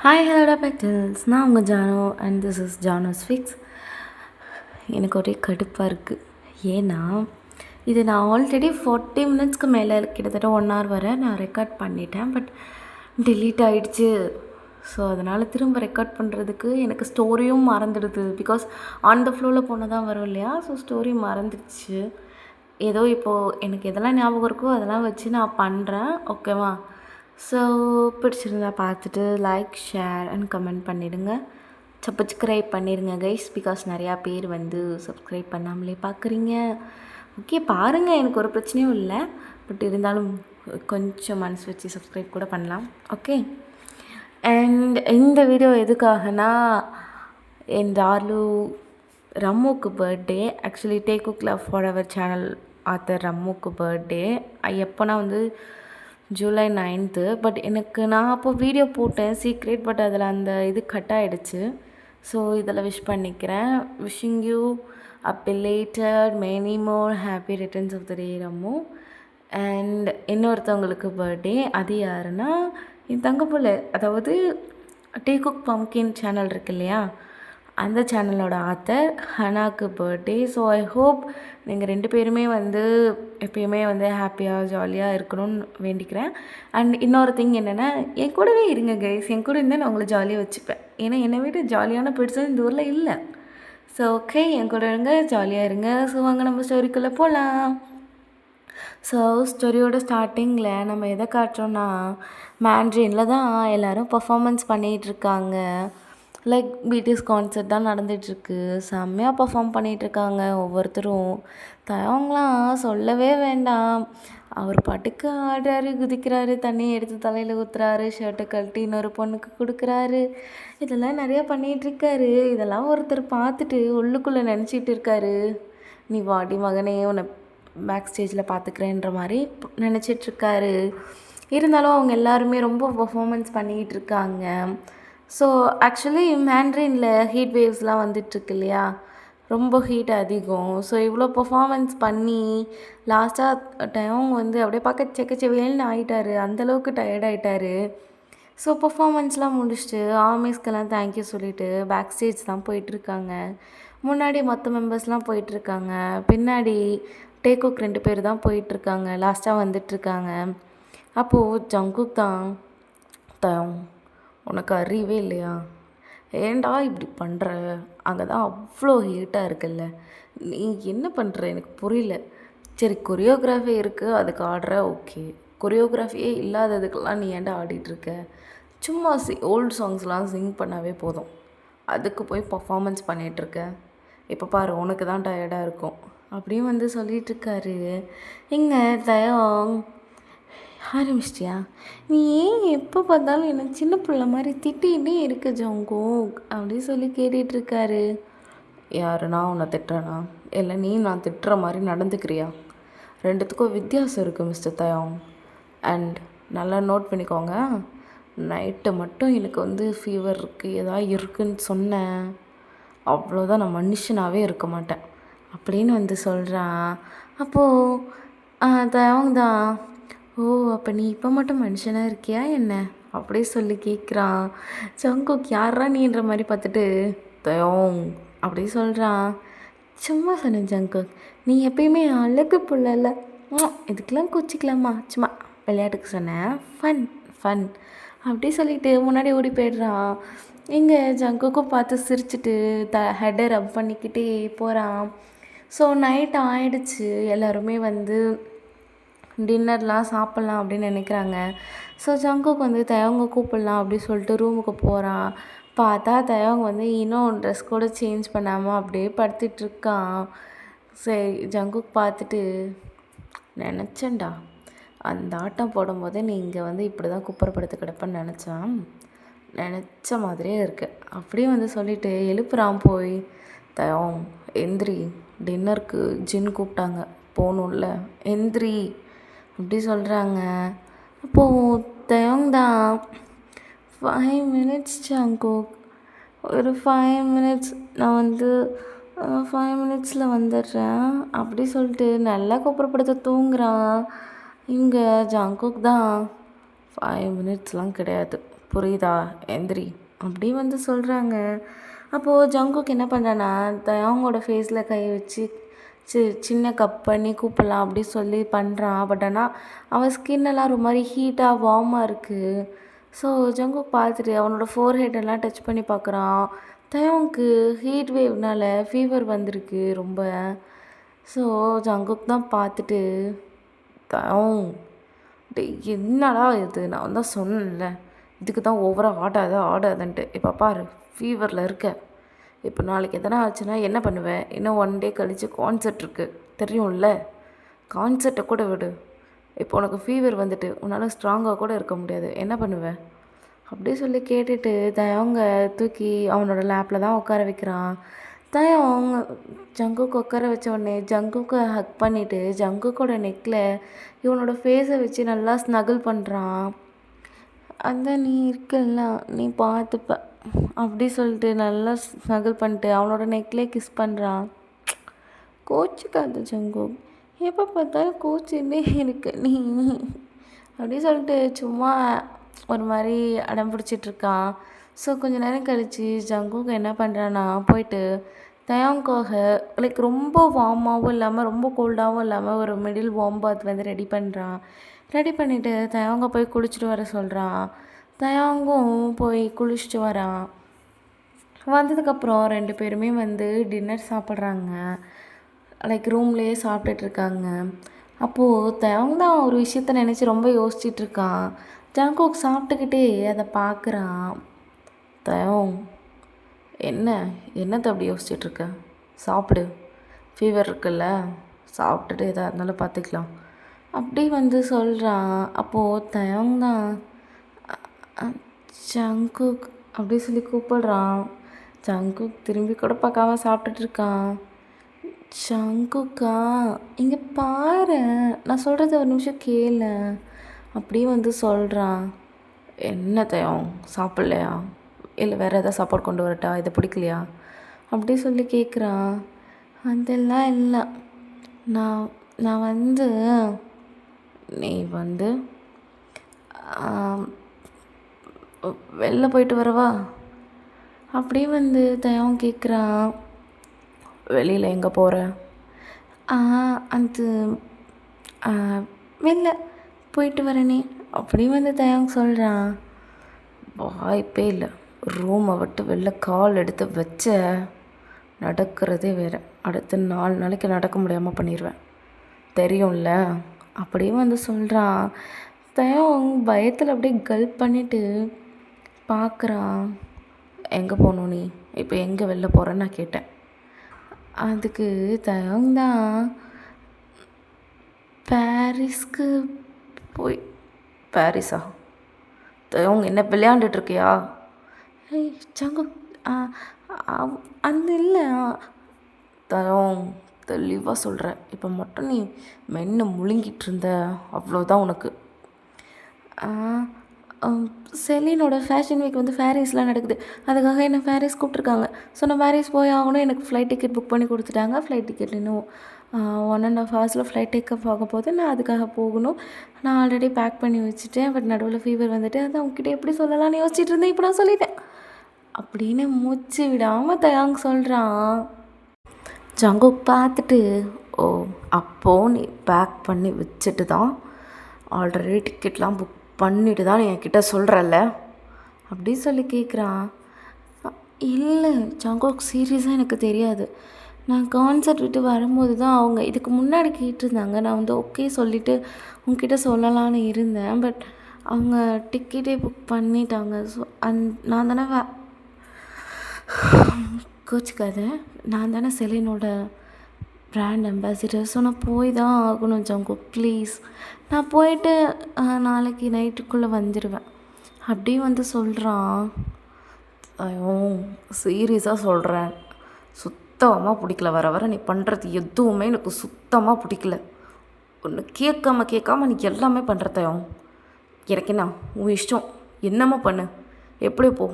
Hi ஹலோடா battles, நான் உங்கள் ஜானோ and this is ஜானோஸ் fix. எனக்கு ஒரே கடுப்பாக இருக்குது. ஏன்னா இது நான் ஆல்ரெடி 40 மினிட்ஸ்க்கு மேலே கிட்டத்தட்ட 1 hour வரை நான் ரெக்கார்ட் பண்ணிட்டேன். பட் டெலீட் ஆகிடுச்சு. ஸோ அதனால் திரும்ப ரெக்கார்ட் பண்ணுறதுக்கு எனக்கு ஸ்டோரியும் மறந்துடுது. பிகாஸ் ஆன் த ஃப்ளோவில் போனால் தான் வரும் இல்லையா. ஸோ ஸ்டோரி மறந்துடுச்சு. ஏதோ இப்போது எனக்கு எதெல்லாம் ஞாபகம் இருக்கோ அதெல்லாம் வச்சு நான் பண்ணுறேன். ஓகேவா? ஸோ பிடிச்சிருந்தா பார்த்துட்டு லைக், ஷேர் அண்ட் கமெண்ட் பண்ணிவிடுங்க. சப்ஸ்கிரைப் பண்ணிடுங்க கைஸ். பிகாஸ் நிறையா பேர் வந்து சப்ஸ்கிரைப் பண்ணாமலே பார்க்குறீங்க. ஓகே, பாருங்கள், எனக்கு ஒரு பிரச்சனையும் இல்லை. பட் இருந்தாலும் கொஞ்சம் மனசு வச்சு சப்ஸ்கிரைப் கூட பண்ணலாம். ஓகே. அண்ட் இந்த வீடியோ எதுக்காகனா, என் டார்லு ரம்முக்கு birthday. Actually take cook love for our channel author ரம்முக்கு பர்த்டே. எப்போனா வந்து ஜூலை 9th. பட் நான் அப்போது வீடியோ போட்டேன் சீக்ரெட். பட் அதில் அந்த இது கட் ஆகிடுச்சு. ஸோ இதில் விஷ் பண்ணிக்கிறேன். Wishing you a belated many more happy returns of the day Rammu. And இன்னொருத்தவங்களுக்கு பர்த்டே. அது யாருன்னா என் தங்கப்புள்ள, அதாவது டீ குக் பம்கின் சேனல் இருக்கு இல்லையா, அந்த சேனலோட ஆத்தர் ஹனாக்கு பர்த்டே. ஸோ ஐ ஹோப் நீங்கள் 2 பேருமே வந்து எப்பயுமே வந்து ஹாப்பியாக ஜாலியாக இருக்கணும்னு வேண்டிக்கிறேன். அண்ட் இன்னொரு திங் என்னென்னா, என் கூடவே இருங்க கைஸ். என் கூட இருந்தால் நான் உங்களை ஜாலியாக வச்சுப்பேன். ஏன்னா என்னை விட ஜாலியான பெர்சன் இந்த ஊரில் இல்லை. ஸோ ஓகே, என் கூட இருங்க, ஜாலியாக இருங்க. ஸோ வாங்க நம்ம ஸ்டோரிக்குள்ளே போகலாம். ஸோ ஸ்டோரியோட ஸ்டார்டிங்கில் நம்ம எதை காட்டுறோன்னா, மேண்ட்ரினில் தான் எல்லோரும் பர்ஃபார்மன்ஸ் பண்ணிகிட்ருக்காங்க. லைக் பிடிஎஸ் கான்சர்ட் தான் நடந்துகிட்ருக்கு. செம்மையாக பர்ஃபார்ம் பண்ணிகிட்ருக்காங்க ஒவ்வொருத்தரும். தயவங்களாம் சொல்லவே வேண்டாம். அவர் பாட்டுக்கு ஆடுறாரு, குதிக்கிறாரு, தண்ணியை எடுத்து தலையில் ஊற்றுறாரு, ஷர்ட்டை கழட்டி இன்னொரு பொண்ணுக்கு கொடுக்குறாரு. இதெல்லாம் நிறையா பண்ணிகிட்ருக்காரு. இதெல்லாம் ஒருத்தர் பார்த்துட்டு உள்ளுக்குள்ளே நினச்சிட்டு இருக்காரு, நீ வாடி மகனே, உன்னை பேக் ஸ்டேஜில் பார்த்துக்கிறேன்ற மாதிரி நினச்சிட்ருக்காரு. இருந்தாலும் அவங்க எல்லாருமே ரொம்ப பர்ஃபார்மன்ஸ் பண்ணிக்கிட்டு இருக்காங்க. ஸோ ஆக்சுவலி மேண்ட்ரினில் ஹீட் வேவ்ஸ்லாம் வந்துட்டுருக்கு இல்லையா, ரொம்ப ஹீட் அதிகம். ஸோ இவ்வளோ பர்ஃபார்மன்ஸ் பண்ணி லாஸ்ட்டாக டைம் வந்து அப்படியே பார்க்க செக்கச்செவேல்னு ஆகிட்டாரு. அந்தளவுக்கு டயர்டாகிட்டாரு. ஸோ பர்ஃபார்மன்ஸ்லாம் முடிச்சுட்டு ஆர்மிஸ்க்கெல்லாம் தேங்க்யூ சொல்லிவிட்டு பேக் ஸ்டேஜ் தான் போயிட்டுருக்காங்க. முன்னாடி மற்ற மெம்பர்ஸ்லாம் போயிட்டுருக்காங்க. பின்னாடி டேக்குக் 2 பேர் தான் போயிட்டுருக்காங்க. லாஸ்ட்டாக வந்துட்டுருக்காங்க. அப்போது ஜங்குக் தான், உனக்கு அறிவே இல்லையா, ஏண்டா இப்படி பண்ணுற, அங்கே தான் அவ்வளோ ஹீட்டாக இருக்குல்ல, நீ என்ன பண்ணுற எனக்கு புரியல. சரி, கொரியோகிராஃபி இருக்குது, அதுக்கு ஆடுற, ஓகே. கொரியோகிராஃபியே இல்லாததுக்கெல்லாம் நீ ஏன்டா ஆடிட்டுருக்க, சும்மா ஓல்டு சாங்ஸ்லாம் சிங் பண்ணாவே போதும், அதுக்கு போய் பர்ஃபார்மன்ஸ் பண்ணிகிட்ருக்க, இப்போ பாரு உனக்கு தான் டயர்டாக இருக்கும் அப்படியும் வந்து சொல்லிகிட்ருக்காரு. இங்கே தயம் ஆரம்பிச்சிட்டியா, நீ ஏன் எப்போ பார்த்தாலும் என்ன சின்ன பிள்ளை மாதிரி திட்டிகிட்டே இருக்க ஜங்குக் அப்படி சொல்லி கேட்டுட்ருக்காரு. யாருன்னா உன்னை திட்டுறனா, இல்லை நீ நான் திட்டுற மாதிரி நடந்துக்கிறியா, ரெண்டுத்துக்கும் வித்தியாசம் இருக்குது மிஸ்டர் தயாங். அண்ட் நல்லா நோட் பண்ணிக்கோங்க, நைட்டு மட்டும் எனக்கு வந்து ஃபீவர் இருக்குது, ஏதாவது இருக்குதுன்னு சொன்னேன், அவ்வளோதான், நான் மனுஷனாகவே இருக்க மாட்டேன் அப்படின்னு வந்து சொல்கிறான். அப்போது தயாங் தான், ஓ அப்போ நீ இப்போ மட்டும் மனுஷனாக இருக்கியா என்ன அப்படியே சொல்லி கேட்குறான். ஜங்குக் யாரா நீன்ற மாதிரி பார்த்துட்டு தயோங் அப்படி சொல்கிறான். சும்மா சொன்னேன் ஜங்குக், நீ எப்பயுமே அழகு புள்ளல, இதுக்கெலாம் கூச்சிக்கலாமா, சும்மா விளையாட்டுக்கு சொன்னேன், ஃபன் ஃபன் அப்படி சொல்லிட்டு முன்னாடி ஓடி போய்ட்றான். இங்கே ஜங்குக்கும் பார்த்து சிரிச்சிட்டு ஹெட்டை ரப் பண்ணிக்கிட்டே போகிறான். ஸோ நைட் ஆயிடுச்சு. எல்லாருமே வந்து டின்னர்லாம் சாப்பிட்லாம் அப்படின்னு நினைக்கிறாங்க. ஸோ ஜங்குக்கு வந்து தயவங்க கூப்பிட்லாம் அப்படி சொல்லிட்டு ரூமுக்கு போகிறான். பார்த்தா தயவங்க வந்து இன்னும் ட்ரெஸ் கூட சேஞ்ச் பண்ணாமல் அப்படியே படுத்துட்ருக்கான். சரி, ஜங்குக்கு பார்த்துட்டு, நினச்சேன்டா அந்த ஆட்டம் போடும்போதே நீ இங்கே வந்து இப்படி தான் குப்புறப்படுத்து கிடப்பேன்னு நினச்ச மாதிரியே இருக்கு அப்படியே வந்து சொல்லிவிட்டு எழுப்புறான். போய் தயம் எந்திரி, டின்னருக்கு ஜின் கூப்பிட்டாங்க போகணும்ல, எந்திரி அப்படி சொல்கிறாங்க. அப்போது தயோங் தான், 5 minutes ஜங்குக், ஒரு 5 minutes, நான் வந்து 5 minutesல வந்துடுறேன் அப்படி சொல்லிட்டு நல்லா கூப்பிடப்படுத்த தூங்குறான். இங்கே ஜங்குக் தான், 5 minutesலாம் கிடையாது, புரியுதா? எந்திரி அப்படி வந்து சொல்கிறாங்க. அப்போது ஜங்குக் என்ன பண்ணுறான்னா தயாங்கோட ஃபேஸில் கை வச்சு சின்ன கப் பண்ணி கூப்பிடலாம் அப்படி சொல்லி பண்ணுறான். பட் ஆனால் அவன் ஸ்கின்னெல்லாம் ஒரு மாதிரி ஹீட்டாக வார்மாக இருக்குது. ஸோ ஜங்குக் பார்த்துட்டு அவனோட ஃபோர்ஹெட்டெல்லாம் டச் பண்ணி பார்க்குறான். தயாங்க்கு ஹீட் வேவ்னால ஃபீவர் வந்திருக்கு ரொம்ப. ஸோ ஜங்குக் தான் பார்த்துட்டு தயாங் டேய் என்னடா இது, நான் தான் சொன்னேன்ல இதுக்கு தான் ஓவராக ஆடாதுன்ட்டு. இப்போ பாரு ஃபீவரில் இருக்க. இப்போ நாளைக்கு எதனா ஆச்சுன்னா என்ன பண்ணுவேன்? இன்னும் 1 டே கழித்து கான்சர்ட் இருக்குது தெரியும்ல. கான்சர்ட்டை கூட விடு, இப்போ உனக்கு ஃபீவர் வந்துட்டு உன்னால் ஸ்ட்ராங்காக கூட இருக்க முடியாது, என்ன பண்ணுவேன்? அப்படி சொல்லி கேட்டுட்டு தயவங்க தூக்கி அவனோட லேப்பில் தான் உட்கார வைக்கிறான். தயவங்க ஜங்குக்கு உட்கார வச்ச உடனே ஜங்குக்கை ஹக் பண்ணிவிட்டு ஜங்குக்கோட நெக்கில் இவனோட ஃபேஸை வச்சு நல்லா ஸ்னகிள் பண்ணுறான். அந்த நீ இருக்கல்ல நீ பார்த்துப்ப அப்படி சொல்லிட்டு நல்லா ஸ்னகிள் பண்ணிட்டு அவனோட நெக்லேயே கிஸ் பண்ணுறான். கோச்சிக்காத ஜங்குக், எப்போ பார்த்தாலும் கோச்சின்னே இருக்கு நீ அப்படி சொல்லிட்டு சும்மா ஒரு மாதிரி அடம் பிடிச்சிட்ருக்கான். ஸோ கொஞ்ச நேரம் கழித்து ஜங்குக் என்ன பண்ணுறான்னா போயிட்டு தயாங்காக லைக் ரொம்ப வார்மாகவும் இல்லாமல் ரொம்ப கோல்டாகவும் இல்லாமல் ஒரு மிடில் வார்ம் பாத் வந்து ரெடி பண்ணுறான். ரெடி பண்ணிவிட்டு தயாங்க போய் குளிச்சுட்டு வர சொல்கிறான். தயாங்கும் போய் குளிச்சுட்டு வரான். வந்ததுக்கப்புறம் 2 பேருமே வந்து டின்னர் சாப்பிட்றாங்க. லைக் ரூம்லேயே சாப்பிட்டுட்ருக்காங்க. அப்போது தயாங் தான் ஒரு விஷயத்த நினச்சி ரொம்ப யோசிச்சிட்ருக்கான். ஜங்குக் சாப்பிட்டுக்கிட்டே அதை பார்க்குறான். தயாங் என்னத்தை அப்படி யோசிச்சிட்ருக்க? சாப்பிடு, ஃபீவர் இருக்குல்ல, சாப்பிட்டுட்டு எதாக இருந்தாலும் பார்த்துக்கலாம் அப்படி வந்து சொல்கிறான். அப்போது தயாங் தான் ஜங்குக் அப்படி சொல்லி கூப்பிடுறான். ஜங்குக் திரும்பி கூட பார்க்காம சாப்பிட்டுட்ருக்கான். ஜங்குக்கா இங்கே பாரு, நான் சொல்கிறத ஒரு நிமிஷம் கேளு அப்படி வந்து சொல்கிறான். என்ன தயம் சாப்பிட்லையா? இல்லை வேறு எதாவது சாப்பாடு கொண்டு வரட்டா? இதை பிடிக்கலையா? அப்படி சொல்லி கேட்குறான். அதெல்லாம் இல்லை, நான் வந்து நீ வந்து வெளில போயிட்டு வரவா? அப்படி வந்து தயம் கேட்குறான். வெளியில் எங்கே போகிற? அது வெளில போயிட்டு வரனே அப்படி வந்து தயம் சொல்கிறான். வாய்ப்பே இல்லை, ரூமை விட்டு வெளில கால் எடுத்து வச்ச நடக்கிறதே வேறு, அடுத்து 4 நாளைக்கு நடக்க முடியாமல் பண்ணிடுவேன் தெரியும்ல அப்படியே வந்து சொல்கிறான். தயம் பயத்தில் அப்படியே கல்ப் பண்ணிவிட்டு பார்க்குறான். எங்கே போகணும் நீ? இப்போ எங்கே வெளில போகிறேன்னு நான் கேட்டேன். அதுக்கு தயம் தான் பாரிஸ்க்கு போய். பாரிஸா? தயம் என்ன விளையாண்டுட்ருக்கியா? ஏய் ஜங்கு, அந்த இல்லை தயம் தெளிவாக சொல்கிறேன். இப்போ மட்டும் நீ மென்று முழுங்கிட்டு இருந்த அவ்வளோதான் உனக்கு. செலினோட ஃபேஷன் வீக் வந்து பாரிஸில் நடக்குது, அதுக்காக என்னை பாரிஸ் கூப்பிட்ருக்காங்க. ஸோ நான் பாரிஸ் போய் ஆகணும். எனக்கு ஃப்ளைட் டிக்கெட் புக் பண்ணி கொடுத்துட்டாங்க. ஃப்ளைட் டிக்கெட் இன்னும் 1.5 ஹவர்ஸில் ஃப்ளைட் டேக்கப் ஆக போது. நான் அதுக்காக போகணும். நான் ஆல்ரெடி பேக் பண்ணி வச்சுட்டேன். பட் நடுவில் ஃபீவர் வந்துட்டு அதை அவங்ககிட்ட எப்படி சொல்லலாம்னு யோசிச்சுட்டு இருந்தேன். இப்போ நான் சொல்லிட்டேன் அப்படின்னு மூச்சு விடாமல் தயாங் சொல்கிறான். ஜங்குக் பார்த்துட்டு, ஓ அப்போது நீ பேக் பண்ணி வச்சுட்டு தான் ஆல்ரெடி டிக்கெட்லாம் புக் பண்ணிட்டு தான் நீ என்கிட்ட சொல்கிறல்ல அப்படி சொல்லி கேட்குறான். இல்லை ஜங்குக், சீரியஸாக எனக்கு தெரியாது. நான் கான்சர்ட் விட்டு வரும்போது தான் அவங்க இதுக்கு முன்னாடி கேட்டிருந்தாங்க. நான் வந்து ஓகே சொல்லிவிட்டு உங்ககிட்ட சொல்லலான்னு இருந்தேன். பட் அவங்க டிக்கெட்டே புக் பண்ணிட்டாங்க. ஸோ நான் தானே கோச்சிக்காத, நான் தானே செலினோட பிராண்ட் அம்பாசிடர். ஸோ நான் போய் தான் ஆகணும் ஜங்குக், ப்ளீஸ். நான் போயிட்டு நாளைக்கு நைட்டுக்குள்ளே வந்துடுவேன் அப்படி வந்து சொல்கிறான். ஐயோ சீரியஸாக சொல்கிறேன், சுத்தமாக பிடிக்கல. வர வர நீ பண்ணுறது எதுவுமே எனக்கு சுத்தமாக பிடிக்கல. ஒன்று கேட்காம நீ எல்லாமே பண்ணுறதையும் எனக்கு என்ன உன் இஷ்டம், என்னமோ பண்ணு, எப்படி போ.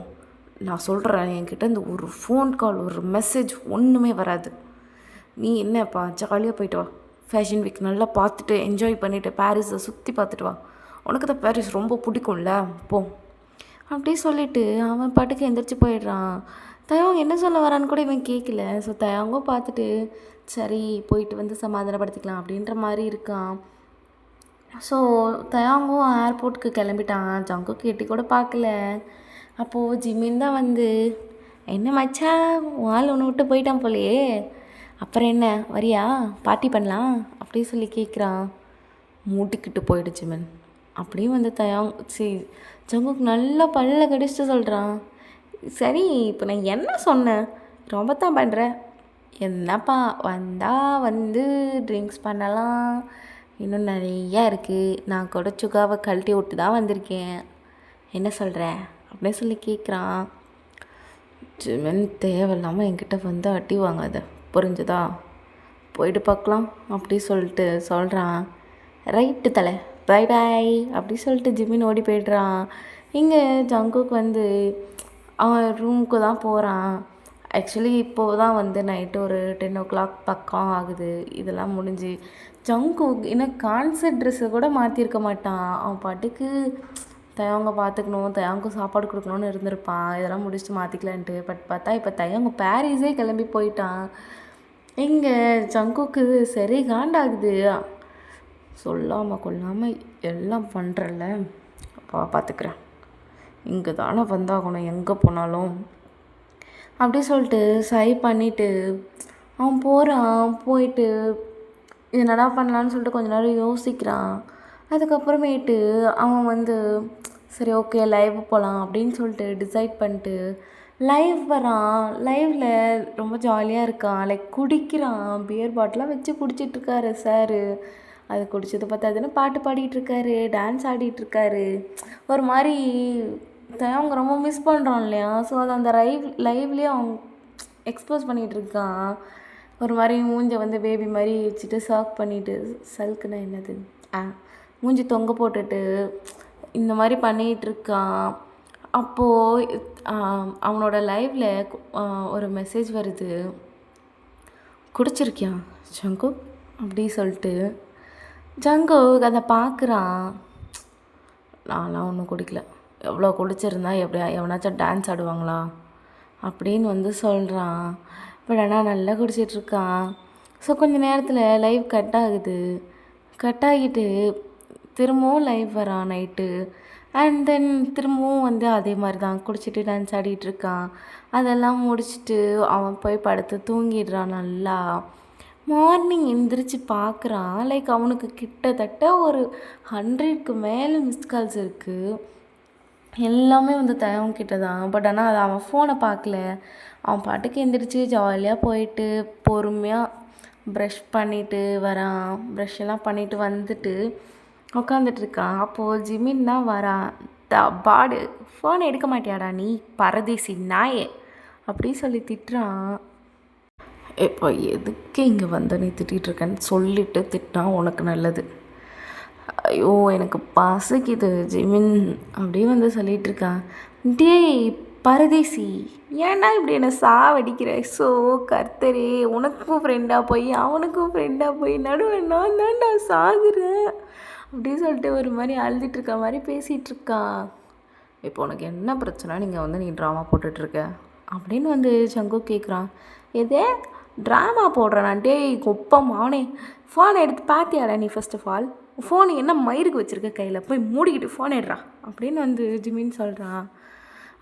நான் சொல்கிறேன், என்கிட்ட இந்த ஒரு ஃபோன் கால் ஒரு மெசேஜ் ஒன்றுமே வராது. நீ என்னப்பா ஜாலியாக போயிட்டு வா, ஃபேஷன் வீக் நல்லா பார்த்துட்டு என்ஜாய் பண்ணிவிட்டு பாரிஸை சுற்றி பார்த்துட்டு வா. உனக்கு தான் பாரிஸ் ரொம்ப பிடிக்கும்ல, போ அப்படி சொல்லிட்டு அவன் பாட்டுக்கு எந்திரிச்சு போயிடுறான். தயவாங் என்ன சொல்ல வரான்னு கூட இவன் கேட்கல. ஸோ தயவாங்கும் பார்த்துட்டு சரி போயிட்டு வந்து சமாதானப்படுத்திக்கலாம் அப்படின்ற மாதிரி இருக்கான். ஸோ தயாங்கும் ஏர்போர்ட்டுக்கு கிளம்பிட்டான். ஜங்குக்கு எட்டி கூட பார்க்கல. அப்போது ஜிமின் தான் வந்து என்ன மச்சான் உன் ஆள் ஒன்று விட்டு போயிட்டான் போலையே, அப்புறம் என்ன வரியா பார்ட்டி பண்ணலாம் அப்படி சொல்லி கேட்குறான். மூட்டிக்கிட்டு போயிடு ஜிமின். அப்படியும் வந்து ஜங்குக்கு நல்லா பல்ல கடிச்சிட்டு சொல்கிறான். சரி இப்போ நான் என்ன சொன்னேன், ரொம்ப தான் பண்ணுறேன். என்னப்பா வந்தால் வந்து ட்ரிங்க்ஸ் பண்ணலாம், இன்னும் நிறையா இருக்குது. நான் கூட சுகாவை கழட்டி விட்டு தான் வந்திருக்கேன், என்ன சொல்கிற அப்படின்னு சொல்லி கேட்குறான். ஜிமின் தேவையில்லாமல் என்கிட்ட வந்து அடி வாங்காத, புரிஞ்சுதா, போயிட்டு பார்க்கலாம் அப்படி சொல்லிட்டு சொல்கிறான். ரைட்டு தலை, பை பாய் அப்படி சொல்லிட்டு ஜிமின் ஓடி போய்ட்றான். இங்கே ஜங்குக்கு வந்து அவன் ரூமுக்கு தான் போகிறான். ஆக்சுவலி இப்போது தான் வந்து நைட்டு ஒரு 10 o'clock பக்கம் ஆகுது. இதெல்லாம் முடிஞ்சு ஜங்குக் இன்னும் கான்சர்ட் ட்ரெஸ்ஸை கூட மாற்றிருக்க மாட்டான். அவன் பாட்டுக்கு தயவங்க பார்த்துக்கணும், தயவங்க சாப்பாடு கொடுக்கணுன்னு இருந்திருப்பான். இதெல்லாம் முடிச்சுட்டு மாற்றிக்கலான்ட்டு. பட் பார்த்தா இப்போ தயவங்க பாரிஸே கிளம்பி போயிட்டான். இங்கே ஜங்குக்கு சரி காண்டாகுது. சொல்லாமல் கொள்ளாமல் எல்லாம் பண்ணுறல, பார்த்துக்கிறேன், இங்கே தானே வந்தாகணும் எங்கே போனாலும் அப்படி சொல்லிட்டு சை பண்ணிவிட்டு அவன் போகிறான். போயிட்டு என்னடா பண்ணலான்னு சொல்லிட்டு கொஞ்ச நேரம் யோசிக்கிறான். அதுக்கப்புறமேட்டு அவன் வந்து சரி ஓகே லைவ் போகலாம் அப்படின்னு சொல்லிட்டு டிசைட் பண்ணிட்டு லைவ் வரான். லைவில் ரொம்ப ஜாலியாக இருக்கான். லைக் குடிக்கிறான். பியர் பாட்டிலாம் வச்சு குடிச்சிட்ருக்காரு சார். அது குடிச்சது பார்த்தாதுன்னு பாட்டு பாடிட்டுருக்காரு, டான்ஸ் ஆடிட்டுருக்காரு. ஒரு மாதிரி அவங்க ரொம்ப மிஸ் பண்ணுறான் இல்லையா. ஸோ அது அந்த லைவ்லேயே அவன் எக்ஸ்போஸ் பண்ணிகிட்ருக்கான். ஒரு மாதிரி மூஞ்சை வந்து பேபி மாதிரி வச்சுட்டு சர்க் பண்ணிவிட்டு, சல்க்குன்னா என்னது, மூஞ்சி தொங்க போட்டுட்டு இந்த மாதிரி பண்ணிகிட்ருக்கான். அப்போது அவனோட லைவில் ஒரு மெசேஜ் வருது, குடிச்சிருக்கியா ஜங்கு அப்படி சொல்லிட்டு. ஜங்கு அதை பார்க்குறான். நான்லாம் ஒன்றும் குடிக்கல, எவ்வளோ குடிச்சிருந்தா எப்படியா எவனாச்சும் டான்ஸ் ஆடுவாங்களா அப்படின்னு வந்து சொல்கிறான். பட் ஆனால் நல்லா குடிச்சிட்ருக்கான். ஸோ கொஞ்சம் நேரத்தில் லைவ் கட் ஆகுது. கட் ஆகிட்டு திரும்பவும் லைவ் வரான் நைட்டு. அண்ட் தென் திரும்பவும் வந்து அதே மாதிரி தான் குடிச்சிட்டு டான்ஸ் ஆடிட்டுருக்கான். அதெல்லாம் முடிச்சுட்டு அவன் போய் படுத்து தூங்கிடுறான். நல்லா மார்னிங் எந்திரிச்சு பார்க்குறான். லைக் அவனுக்கு கிட்டத்தட்ட ஒரு 100க்கு மேலே மிஸ்ட் கால்ஸ் இருக்குது. எல்லாமே வந்து தயவங்கிட்ட தான். பட் ஆனால் அது அவன் ஃபோனை பார்க்கல. அவன் பாட்டுக்கு எந்திரிச்சு ஜாலியாக போயிட்டு பொறுமையாக ப்ரஷ் பண்ணிவிட்டு வரான். ப்ரஷ் எல்லாம் பண்ணிவிட்டு வந்துட்டு உட்காந்துட்ருக்கான். அப்போது ஜிமின் தான் வரான். பாடு ஃபோனை எடுக்க மாட்டியாடா நீ பரதேசி நாயே அப்படி சொல்லி திட்டுறான். இப்போ எதுக்கு இங்கே வந்து நீ திட்டிகிட்ருக்கேன்னு சொல்லிவிட்டு திட்டினா உனக்கு நல்லது. ஐயோ எனக்கு பசிக்குது ஜிமின் அப்படி வந்து சொல்லிகிட்ருக்கான். டேய் பரதேசி, ஏன்னா இப்படி என்னை சாவடிக்கிற? ஸோ கர்த்தரே, உனக்கும் ஃப்ரெண்டாக போய் அவனுக்கும் ஃப்ரெண்டாக போய் நடுவில் நான் தான்டா சாகுறேன் அப்படின்னு சொல்லிட்டு ஒரு மாதிரி அழுதுட்டுருக்க மாதிரி பேசிகிட்ருக்கான். இப்போ உனக்கு என்ன பிரச்சனை, நீங்கள் வந்து நீ ட்ராமா போட்டுட்ருக்க அப்படின்னு வந்து சங்கு கேட்குறான். எதே ட்ராமா போடுறேன்? டேய் குப்பம் அவனே, ஃபோனை எடுத்து பார்த்தியாடா நீ? ஃபர்ஸ்ட் ஆஃப் ஆல் ஃபோன் என்ன மயிருக்கு வச்சுருக்க கையில், போய் மூடிக்கிட்டு ஃபோன் எடுறா அப்படின்னு வந்து ஜிமின்னு சொல்கிறான்.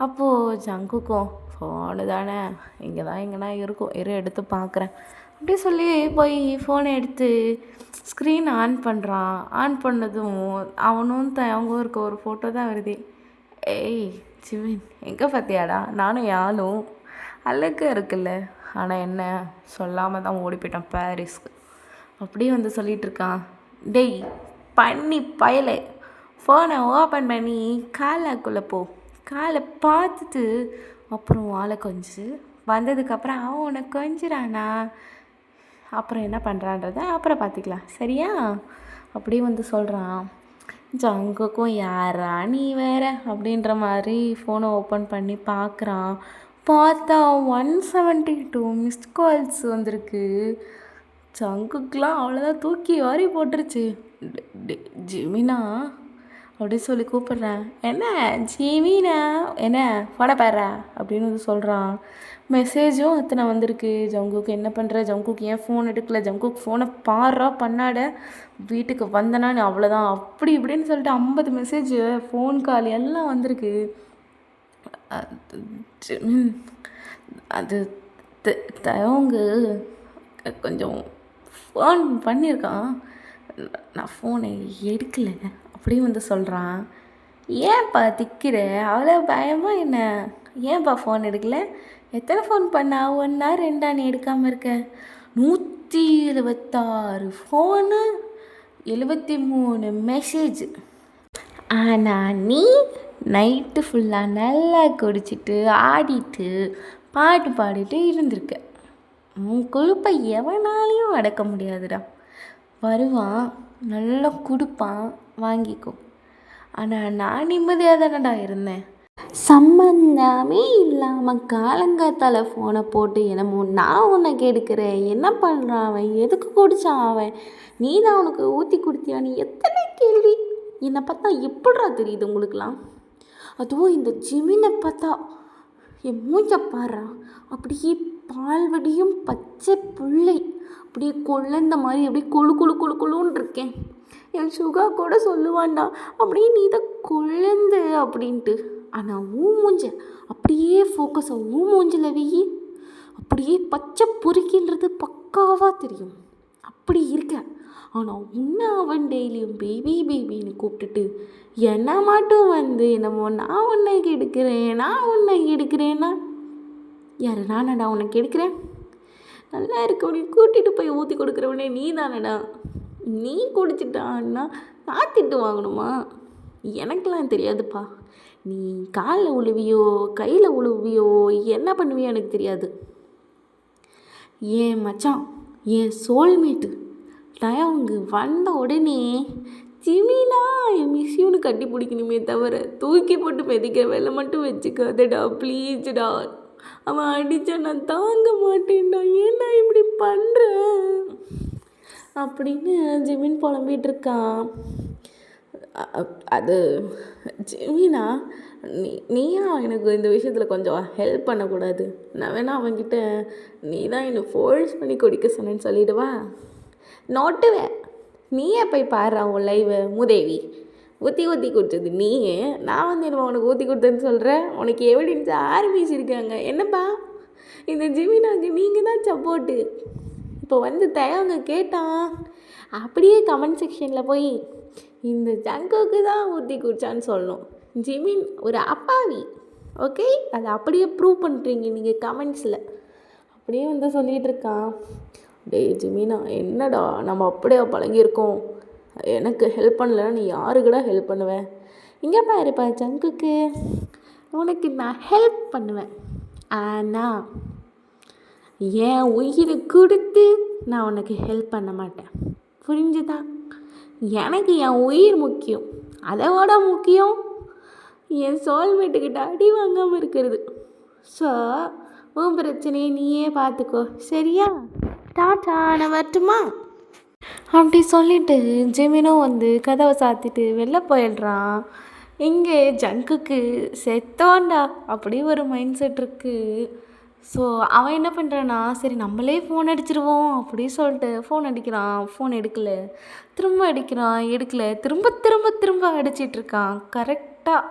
அப்போது ஜங்குக்கும் ஃபோனு தானே, இங்கே தான் எங்கன்னா இருக்கும், எடுத்து பார்க்குறேன் அப்படி சொல்லி போய் ஃபோனை எடுத்து ஸ்க்ரீன் ஆன் பண்ணுறான். ஆன் பண்ணதும் அவனும் அவங்களும் இருக்க ஒரு ஃபோட்டோ தான் வருது. ஏய் ஜிமின், எங்கே பார்த்தியாடா? நானும் யாரும் அழகாக இருக்குல்ல, ஆனால் என்ன சொல்லாமல் தான் ஓடி போயிட்டான் பாரிஸ்க்கு அப்படியே வந்து சொல்லிகிட்ருக்கான். டேய் பண்ணி பயலே, ஃபோனை ஓப்பன் பண்ணி காலாக்குள்ளே போ, காலை பார்த்துட்டு அப்புறம் ஆளை கொஞ்சு வந்ததுக்கப்புறம் அவன் உனக்கு கொஞ்சிறானா, அப்புறம் என்ன பண்ணுறான்றத அப்புறம் பார்த்துக்கலாம் சரியா அப்படியே வந்து சொல்கிறான். ஜங்குக்கும் யாரா நீ வேற அப்படின்ற மாதிரி ஃபோனை ஓப்பன் பண்ணி பார்க்குறான். பார்த்தா 172 மிஸ்ட் கால்ஸ் வந்திருக்கு. ஜங்குக்கெலாம் அவ்வளோதான் தூக்கி வாரி போட்டுருச்சு. ஜிமினா அப்படின்னு சொல்லி கூப்பிட்றேன். என்ன ஜீவினா என்ன ஃபோனை பாடுறா அப்படின்னு வந்து சொல்கிறான். மெசேஜும் அத்தனை வந்திருக்கு. ஜங்குக்கு என்ன பண்ணுற, ஜங்குக்கு ஏன் ஃபோன் எடுக்கல, ஜங்குக்கு ஃபோனை பாடுறா பண்ணாட, வீட்டுக்கு வந்தனா நீ அவ்வளோதான் அப்படி இப்படின்னு சொல்லிட்டு 50 மெசேஜ் ஃபோன் கால் எல்லாம் வந்திருக்கு. அது தயவுங்க கொஞ்சம் ஃபோன் பண்ணியிருக்கான், நான் ஃபோனை எடுக்கலை அப்படின்னு வந்து சொல்கிறான். ஏன்ப்பா திக்கிற, அவ்வளோ பயமா என்ன? ஏன்ப்பா ஃபோன் எடுக்கலை? எத்தனை ஃபோன் பண்ணா, 1 ஆ 2 நீ எடுக்காமல் இருக்க? 176 ஃபோனு, 73 மெசேஜ். ஆனால் நீ நைட்டு ஃபுல்லாக நல்லா குடிச்சிட்டு ஆடிட்டு பாட்டு பாடிட்டு இருந்திருக்க. உன் கொழுப்பை எவனாலையும் அடக்க முடியாதுடா. வருவான், நல்லா கொடுப்பான், வாங்கிக்கோ. ஆனால் நான் நிம்மதியாக தானடா இருந்தேன். சம்பந்தமே இல்லாமல் காலங்காத்தால் ஃபோனை போட்டு என்னமோ நான் உன்னை கெடுக்கிறேன், என்ன பண்ணுறான் அவன், எதுக்கு குடித்தான் அவன், நீ தான் அவனுக்கு ஊற்றி கொடுத்தியான்னு எத்தனை கேள்வி. என்னை பார்த்தா எப்படிரா தெரியுது உங்களுக்கெல்லாம்? அதுவும் இந்த ஜிமினை பார்த்தா என் மூஞ்ச பாடுறா, அப்படியே பால்வடியும் பச்சை புள்ளை, அப்படியே கொள்ளந்த மாதிரி அப்படியே கொழு கொழு கொழு கொழுன்னு இருக்கேன். என் சுகா கூட சொல்லுவான்டா அப்படியே நீ தான் குழந்து அப்படின்ட்டு. ஆனால் மூஞ்ச அப்படியே ஃபோக்கஸாக மூஞ்சில் வெயி, அப்படியே பச்சை பொறுக்கின்றது பக்காவாக தெரியும். அப்படி இருக்க. ஆனால் உன்னை அவன் டெய்லியும் பேபி பேபின்னு கூப்பிட்டுட்டு என்ன மட்டும் வந்து என்னமோ நான் உன்னை கெடுக்கிறேன்னா யார்? நானடா உன்னை கெடுக்கிறேன்? நல்லா இருக்கவனே கூட்டிகிட்டு போய் ஊற்றி கொடுக்குறவனே நீ தானடா. நீ குடிச்சிட்டான்னா நான் திட்டு வாங்கணுமா? எனக்கெல்லாம் தெரியாதுப்பா. நீ காலில் உழுவியோ கையில் உழுவியோ என்ன பண்ணுவியோ எனக்கு தெரியாது. ஏன் மச்சான், என் சோல்மேட்டு டயவுங்க வந்த உடனே ஜிமினா என் மிஸ்யூன்னு கட்டி பிடிக்கணுமே தவிர தூக்கி போட்டு மிதிக்கிற வேலை மட்டும் வச்சுக்காதடா ப்ளீஸ்டா. அவன் அடித்தா நான் தாங்க மாட்டேன்டா, ஏன்னா இப்படி பண்ணுற அப்படின்னு ஜிமின் புலம்பிகிட்டு இருக்கான். அது ஜிமினா, நீயா எனக்கு இந்த விஷயத்தில் கொஞ்சம் ஹெல்ப் பண்ணக்கூடாது? நான் வேணா அவன்கிட்ட நீ தான் என்னை ஃபோர்ஸ் பண்ணி குடிக்க சொன்னேன்னு சொல்லிவிடுவா? நோட்டுவேன். நீயே போய் பாடுறா உன் லைவை மூதேவி. ஊற்றி குடிச்சது நீ, நான் வந்து என்ன உனக்கு ஊற்றி கொடுத்தேன்னு சொல்கிறேன். உனக்கு எவிடன்ஸ் ஆரம்பிச்சிருக்காங்க. என்னப்பா இந்த ஜிமினாக்கு நீங்கள் தான் சப்போர்ட்டு. இப்போ வந்து தயவங்க கேட்டான் அப்படியே கமெண்ட் செக்ஷனில் போய் இந்த ஜங்குக்கு தான் ஊற்றி குடிச்சான்னு சொல்லணும். ஜிமின் ஒரு அப்பாவி, ஓகே? அதை அப்படியே ப்ரூவ் பண்ணுறீங்க நீங்கள் கமெண்ட்ஸில். அப்படியே வந்து சொல்லிகிட்டு இருக்கான். டேய் ஜிமினா, என்னடா நம்ம அப்படியே பழகியிருக்கோம். எனக்கு ஹெல்ப் பண்ணலைன்னா நீ யாருக்குடா ஹெல்ப் பண்ணுவேன்? இங்கே பாருப்பா ஜங்குக்கு, உனக்கு நான் ஹெல்ப் பண்ணுவேன். ஆனால் என் உயிரை கொடுத்து நான் உனக்கு ஹெல்ப் பண்ண மாட்டேன். புரிஞ்சுதா? எனக்கு என் உயிர் முக்கியம். அதோட முக்கியம் என் சோல்மேட்டுக்கிட்ட அடி வாங்காமல் இருக்கிறது. ஸோ உன் பிரச்சனையை நீயே பார்த்துக்கோ, சரியா? டாட்டா, நான் வரட்டுமா? அப்படி சொல்லிட்டு ஜிமினும் வந்து கதவை சாத்திட்டு வெளில போயிடுறான். இங்கே ஜங்குக்கு செத்தோண்டா அப்படி ஒரு மைண்ட் செட் இருக்குது. ஸோ அவன் என்ன பண்ணுறான்னா, சரி நம்மளே ஃபோன் அடிச்சிருவோம் அப்படி சொல்லிட்டு ஃபோன் அடிக்கிறான். ஃபோன் எடுக்கலை, திரும்ப அடிக்கிறான், எடுக்கலை, திரும்ப திரும்ப திரும்ப அடிச்சிட்ருக்கான். கரெக்டாக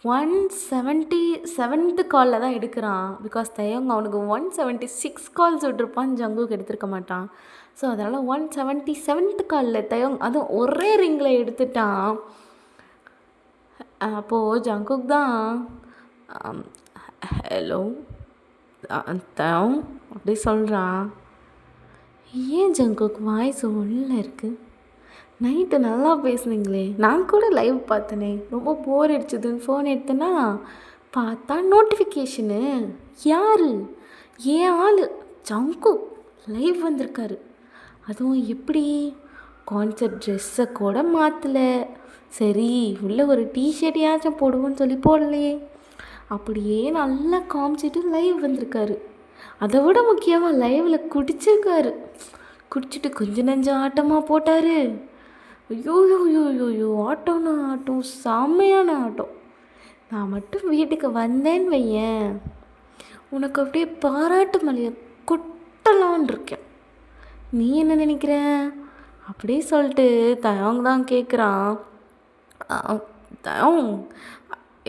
177th காலில் தான் எடுக்கிறான். பிகாஸ் தயவங்க அவனுக்கு 176 கால்ஸ் விட்டுருப்பான், ஜங்குக்கு எடுத்திருக்க மாட்டான். ஸோ அதனால் 177th காலில் தயவங்க அதுவும் ஒரே ரிங்கில் எடுத்துட்டான். அப்போது ஜங்குக் தான் ஹலோ தயம் அப்படி சொல்கிறான். ஏன் ஜங்குக் வாய்ஸ் உள்ள இருக்குது? நைட்டு நல்லா பேசுனீங்களே, நான் கூட லைவ் பார்த்தனே, ரொம்ப போர் அடிச்சதுன்னு ஃபோன் எடுத்தேன்னா பார்த்தா நோட்டிஃபிகேஷனு. யார்? ஏன் ஆள் ஜங்குக் லைவ் வந்திருக்காரு. அதுவும் எப்படி? கான்செப்ட் ட்ரெஸ்ஸை கூட மாற்றலை. சரி உள்ளே ஒரு டிஷர்ட்டையாச்சும் போடுவோன்னு சொல்லி போடலையே. அப்படியே நல்லா காமிச்சிட்டு லைவ் வந்திருக்காரு. அதை விட முக்கியமாக லைவில் குடிச்சிருக்காரு. குடிச்சிட்டு கொஞ்சம் நஞ்சம் ஆட்டமாக போட்டார். ஐயோ ஆட்டோனா ஆட்டோ, செம்மையான ஆட்டோ. நான் மட்டும் வீட்டுக்கு வந்தேன்னு வையேன், உனக்கு அப்படியே பாராட்டு மலையை கொட்டலான் இருக்கேன். நீ என்ன நினைக்கிற? அப்படியே சொல்லிட்டு தயங்க தான் கேட்குறான். தயம்,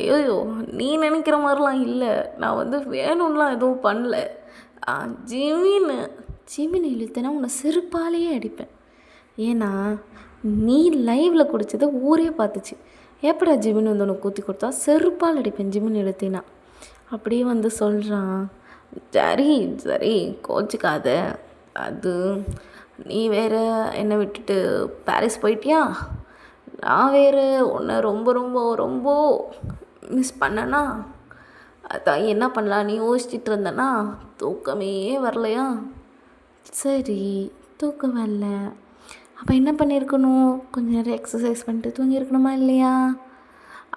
ஐயோ நீ நினைக்கிற மாதிரிலாம் இல்லை, நான் வந்து வேணும்லாம் எதுவும் பண்ணல. ஜிமின்னு ஜிமின் இழுத்தனா உன்னை செருப்பாலேயே அடிப்பேன். ஏன்னா நீ லைவில் குடித்ததை ஊரே பார்த்துச்சு. எப்படா ஜிமின் வந்து உனக்கு ஊற்றி கொடுத்தா செருப்பால் அடிப்பேன் ஜிமின் இழுத்தினா. அப்படியே வந்து சொல்கிறான். சரி சரி கோச்சிக்காத, அது நீ வேறு என்னை விட்டுட்டு பாரிஸ் போயிட்டியா, நான் வேறு உன்னை ரொம்ப ரொம்ப ரொம்ப மிஸ் பண்ணேன்னா, அதான் என்ன பண்ணலாம் நீ யோசிச்சுட்டு இருந்தேன்னா, தூக்கமே வரலையா? சரி தூக்கம் வரல, அப்போ என்ன பண்ணியிருக்கணும்? கொஞ்சம் நேரம் எக்ஸசைஸ் பண்ணிட்டு தூங்கியிருக்கணுமா இல்லையா?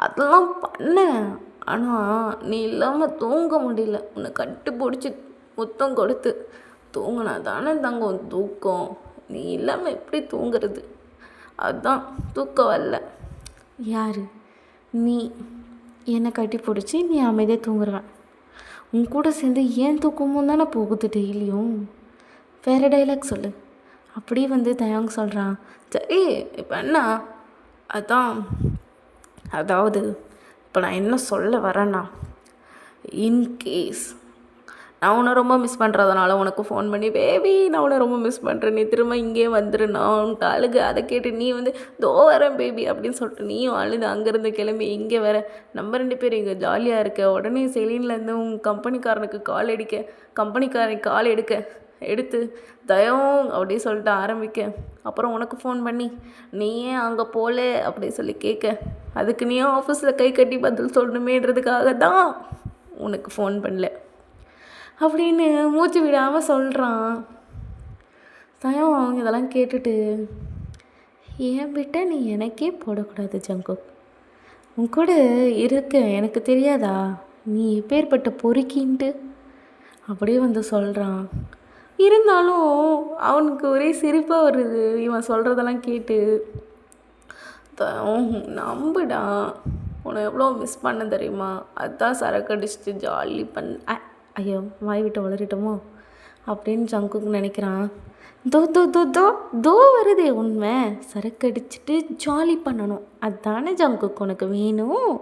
அதெல்லாம் பண்ணேன், ஆனால் நீ இல்லாமல் தூங்க முடியல. உன்னை கட்டி பிடிச்சி முத்தம் கொடுத்து தூங்கினா தானே தங்கம் தூக்கம். நீ இல்லாமல் எப்படி தூங்குறது? அதுதான் தூக்கம் வரல. யார் நீ? என்னை கட்டி பிடிச்சி நீ அமைதியாக தூங்குறவன். உன் கூட சேர்ந்து ஏன் தூக்கமும் தானே போகுது டெய்லியும். வேறு டைலாக் சொல்லு. அப்படியே வந்து தயங்க சொல்கிறான். சரி இப்போ என்ன? அதாவது இப்போ நான் என்ன சொல்ல வரேன்னா, இன்கேஸ் நான் உன்னை ரொம்ப மிஸ் பண்ணுறதுனால உனக்கு ஃபோன் பண்ணி, பேபி நான் உன்னை ரொம்ப மிஸ் பண்ணுறேன், நீ திரும்ப இங்கே வந்துரு, நான் உன்ட்டு அழுகு. அதை கேட்டு நீ வந்து தோ வரேன் பேபி அப்படின்னு சொல்லிட்டு நீயும் அழுது அங்கேருந்து கிளம்பி இங்கே வர, நம்ம 2 பேரும் இங்கே ஜாலியாக இருக்க. உடனே செலின்லேருந்து உங்கள் கம்பெனிக்காரனுக்கு கால் அடிக்க, கம்பெனிக்காரன் கால் எடுத்து தயம் அப்படி சொல்லிட்டு ஆரம்பிக்க, அப்புறம் உனக்கு ஃபோன் பண்ணி நீ ஏன் அங்கே போகல அப்படி சொல்லி கேட்க, அதுக்கு நீயும் ஆஃபீஸில் கை கட்டி பதில் சொல்லணுமேன்றதுக்காக தான் உனக்கு ஃபோன் பண்ணல அப்படின்னு மூச்சு விடாமல் சொல்கிறான். தயம் இதெல்லாம் கேட்டுட்டு, ஏன் விட்ட நீ எனக்கே போடக்கூடாது ஜங்குக், உன் கூட இருக்க எனக்கு தெரியாதா நீ எப்பேற்பட்ட பொறுக்கின்ட்டு அப்படியே வந்து சொல்கிறான். இருந்தாலும் அவனுக்கு ஒரே சிரிப்பாக வருது இவன் சொல்கிறதெல்லாம் கேட்டு. நம்புடா, உன்னை எவ்வளோ மிஸ் பண்ண தெரியுமா, அதுதான் சரக்கு அடிச்சுட்டு ஜாலி ஐயோ வாய் விட்டு வளரட்டோமோ அப்படின்னு ஜங்குக்கு நினைக்கிறான். தோ தோ தோ தோ தோ வருதே உண்மை, சரக்கு அடிச்சுட்டு ஜாலி பண்ணணும், அதுதானே ஜங்குக்கு உனக்கு வேணும்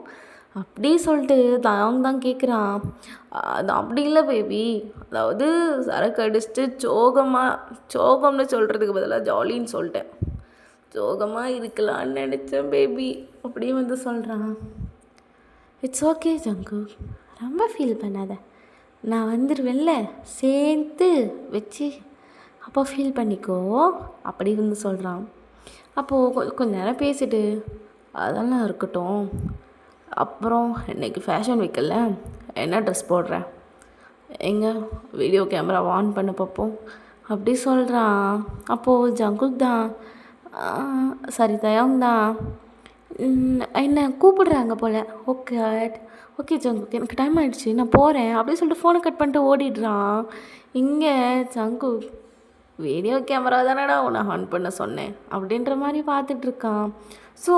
அப்படி சொல்லிட்டு தான் கேட்குறான். அது அப்படி இல்லை பேபி, அதாவது சரக்கு அடிச்சுட்டு சோகம்னு சொல்கிறதுக்கு பதிலாக ஜாலின்னு சொல்லிட்டேன், சோகமாக இருக்கலான்னு நினச்சேன் பேபி அப்படியே வந்து சொல்கிறான். இட்ஸ் ஓகே ஜங்கு, ரொம்ப ஃபீல் பண்ணாத, நான் வந்துடுவேன்ல சேர்த்து வச்சு, அப்போ ஃபீல் பண்ணிக்கோ அப்படி வந்து சொல்கிறான். அப்போது கொஞ்ச நேரம் பேசிட்டு, அதெல்லாம் இருக்கட்டும், அப்புறம் இன்றைக்கி ஃபேஷன் வீக்கில் என்ன ட்ரெஸ் போடுறேன், எங்கே வீடியோ கேமரா ஆன் பண்ண பார்ப்போம் அப்படி சொல்கிறான். அப்போது ஜங்குக் தான், சாரி தயங் தான், என்ன கூப்பிடுறாங்க போல். ஓகே ஜங்குக் எனக்கு டைம் ஆகிடுச்சு நான் போகிறேன் அப்படின்னு சொல்லிட்டு ஃபோனை கட் பண்ணிட்டு ஓடிடுறான். இங்கே ஜங்குக், வீடியோ கேமரா தானடா உன்னை ஆன் பண்ண சொன்னேன் அப்படின்ற மாதிரி பார்த்துட்ருக்கான். ஸோ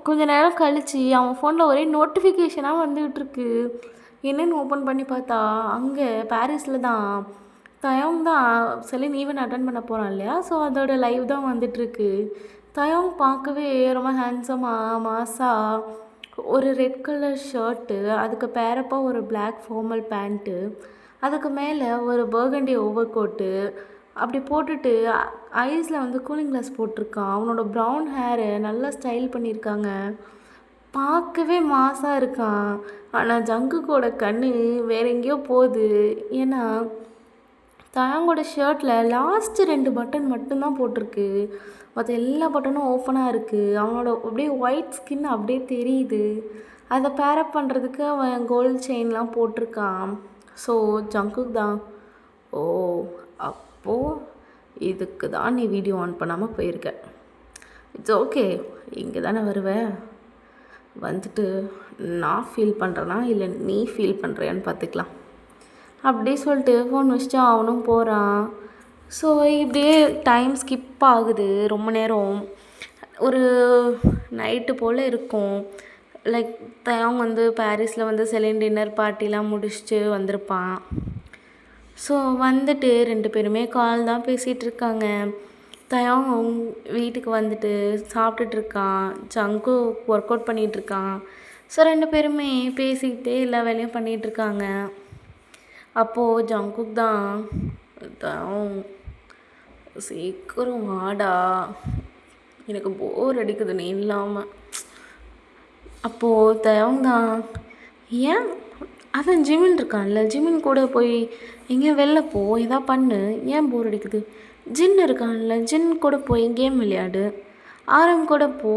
கொஞ்சம் நேரம் கழித்து அவன் ஃபோனில் ஒரே நோட்டிஃபிகேஷனாக வந்துகிட்ருக்கு. என்னென்னு ஓப்பன் பண்ணி பார்த்தா அங்கே பாரிஸில் தான் தயம் தான் செலின் ஈவென்ட் அட்டன் பண்ண போகிறான் இல்லையா, ஸோ அதோட லைவ் தான் வந்துட்டுருக்கு. தயம் பார்க்கவே ரொம்ப ஹேண்ட்ஸமாக மாஸாக ஒரு ரெட் கலர் ஷர்ட்டு, அதுக்கு பேரப்பாக ஒரு பிளாக் ஃபார்மல் பேண்ட்டு, அதுக்கு மேலே ஒரு பர்கண்டி ஓவர் கோட்டு அப்படி போட்டுட்டு ஐஸில் வந்து கூலிங் கிளாஸ் போட்டிருக்கான். அவனோட ப்ரௌன் ஹேரு நல்லா ஸ்டைல் பண்ணியிருக்காங்க, பார்க்கவே மாஸாக இருக்கான். ஆனால் ஜங்குக்கோட கண் வேறு எங்கேயோ போகுது. ஏன்னா தயங்கோட ஷர்ட்டில் லாஸ்ட்டு 2 பட்டன் மட்டும்தான் போட்டிருக்கு, மற்ற எல்லா பட்டனும் ஓப்பனாக இருக்குது. அவனோட அப்படியே ஒயிட் ஸ்கின் அப்படியே தெரியுது. அதை பேரப் பண்ணுறதுக்கு அவன் கோல்டு செயின்லாம் போட்டிருக்கான். ஸோ ஜங்குக் தான், ஓ அப்போது இதுக்கு தான் நீ வீடியோ ஆன் பண்ணாமல் போயிருக்க, இட்ஸ் ஓகே, இங்கே தானே வருவேன், வந்துட்டு நான் ஃபீல் பண்ணுறேன்னா இல்லை நீ ஃபீல் பண்ணுறியான்னு பார்த்துக்கலாம் அப்படி சொல்லிட்டு ஃபோன் வச்சுட்டு அவனும் போகிறான். ஸோ இப்படியே டைம் ஸ்கிப் ஆகுது ரொம்ப நேரம். ஒரு நைட்டு போல் இருக்கும். லைக் அவங்க வந்து பாரிஸில் வந்து செலின் டின்னர் பார்ட்டிலாம் முடிச்சுட்டு வந்திருப்பான். ஸோ வந்துட்டு 2 பேருமே கால் தான் பேசிகிட்ருக்காங்க. தயாங் வீட்டுக்கு வந்துட்டு சாப்பிட்டுட்ருக்கான். ஜங்கு ஒர்க் அவுட் பண்ணிகிட்ருக்கான். ஸோ 2 பேருமே பேசிக்கிட்டே எல்லா வேலையும் பண்ணிகிட்ருக்காங்க. அப்போது ஜங்குக் தான் தயாங் சீக்கிரம் வாடா, எனக்கு போர் அடிக்குது நீ இல்லாமல். அப்போது தயாங் தான் ஏன் அதான் ஜிமின் இருக்கான்ல, ஜிமின் கூட போய் எங்கேயா வெளில போ, எதா பண்ணு, ஏன் போர் அடிக்குது. ஜின் இருக்கான்ல, ஜின் கூட போய் கேம் விளையாடு. ஆரம் கூட போ,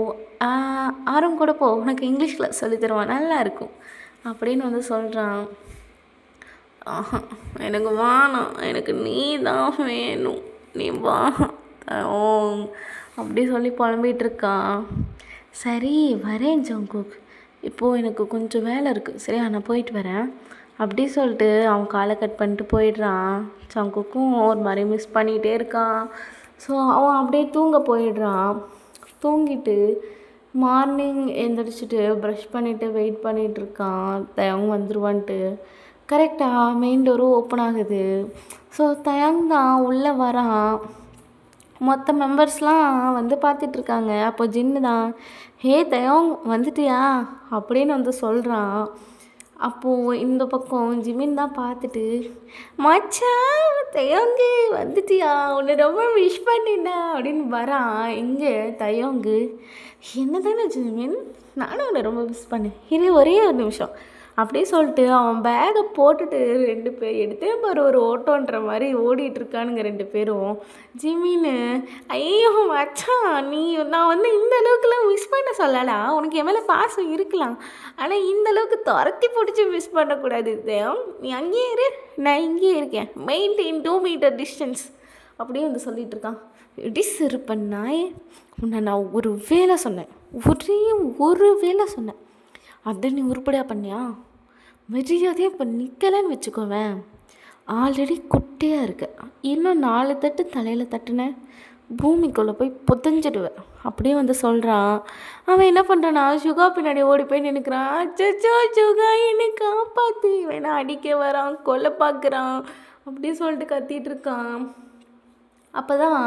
ஆரம் கூட போ, உனக்கு இங்கிலீஷ் கிளாஸ் சொல்லி தருவான், நல்லா இருக்கும் அப்படின்னு வந்து சொல்கிறான். எனக்கு வேணாம், எனக்கு நீ தான் வேணும், நீ வா அப்படி சொல்லி புலம்பிகிட்ருக்கான். சரி வரேன் ஜங்குக், இப்போது எனக்கு கொஞ்சம் வேலை இருக்குது, சரியா நான் போயிட்டு வரேன் அப்படி சொல்லிட்டு அவன் காலை கட் பண்ணிட்டு போயிடுறான். ஜங்குக்கும் ஒரு மாதிரி மிஸ் பண்ணிகிட்டே இருக்கான். ஸோ அவன் அப்படியே தூங்க போயிடுறான். தூங்கிட்டு மார்னிங் எழுந்திரிச்சிட்டு ப்ரஷ் பண்ணிவிட்டு வெயிட் பண்ணிகிட்ருக்கான் தயாங் வந்துடுவான்ட்டு. கரெக்டாக மெயின் டோரும் ஓப்பன் ஆகுது. ஸோ தயாங் தான் உள்ளே வரான். மொத்த மெம்பர்ஸ்லாம் வந்து பார்த்துட்ருக்காங்க. அப்போ ஜின்னு தான் ஹே தயாங் வந்துட்டியா அப்படின்னு வந்து சொல்கிறான். அப்போது இந்த பக்கம் ஜிமின் தான் பார்த்துட்டு மச்சான் தயாங்கு வந்துட்டியா, உன்னை ரொம்ப விஷ் பண்ணிட்டா அப்படின்னு வரான். இங்கே தயாங்கு என்ன தானே ஜிமின், நானும் உன்னை ரொம்ப மிஸ் பண்ணேன், இது ஒரே ஒரு நிமிஷம் அப்படியே சொல்லிட்டு அவன் பேகை போட்டுட்டு 2 பேர் எடுத்தே பாரு ஒரு ஓட்டோன்ற மாதிரி ஓடிட்டுருக்கானுங்க 2 பேரும். ஜிமின்னு ஐயோ மச்சான் நீ நான் வந்து இந்த அளவுக்குலாம் மிஸ் பண்ண சொல்லடா, உனக்கு என் மேலே பாசம் இருக்கலாம், ஆனால் இந்த அளவுக்கு துரத்தி பிடிச்சி மிஸ் பண்ணக்கூடாது. நீ அங்கேயே இரு, நான் இங்கேயே இருக்கேன், மெயின்டைன் 2 மீட்டர் டிஸ்டன்ஸ் அப்படியே வந்து சொல்லிகிட்டு இருக்கான். எப்படி சிறுப்பண்ணாய், உன்னை நான் ஒரு வேலை சொன்னேன், ஒரே ஒரு வேலை சொன்னேன், அதை நீ உருப்படியாக பண்ணியா, மரியாதையாக இப்போ நிற்கலன்னு வச்சுக்கோவேன், ஆல்ரெடி குட்டையாக இருக்க, இன்னும் 4 தட்டு தலையில் தட்டுனேன் பூமிக்குள்ளே போய் புதஞ்சிடுவேன் அப்படியே வந்து சொல்கிறான். அவன் என்ன பண்ணுறான்னா சுகா பின்னாடி ஓடி போய் நினைக்கிறான். அச்சோ சுகா என்னை காப்பாற்று, வேணா அடிக்க வரான், கொல்ல பார்க்குறான் அப்படி சொல்லிட்டு கத்திகிட்டு இருக்கான். அப்போ தான்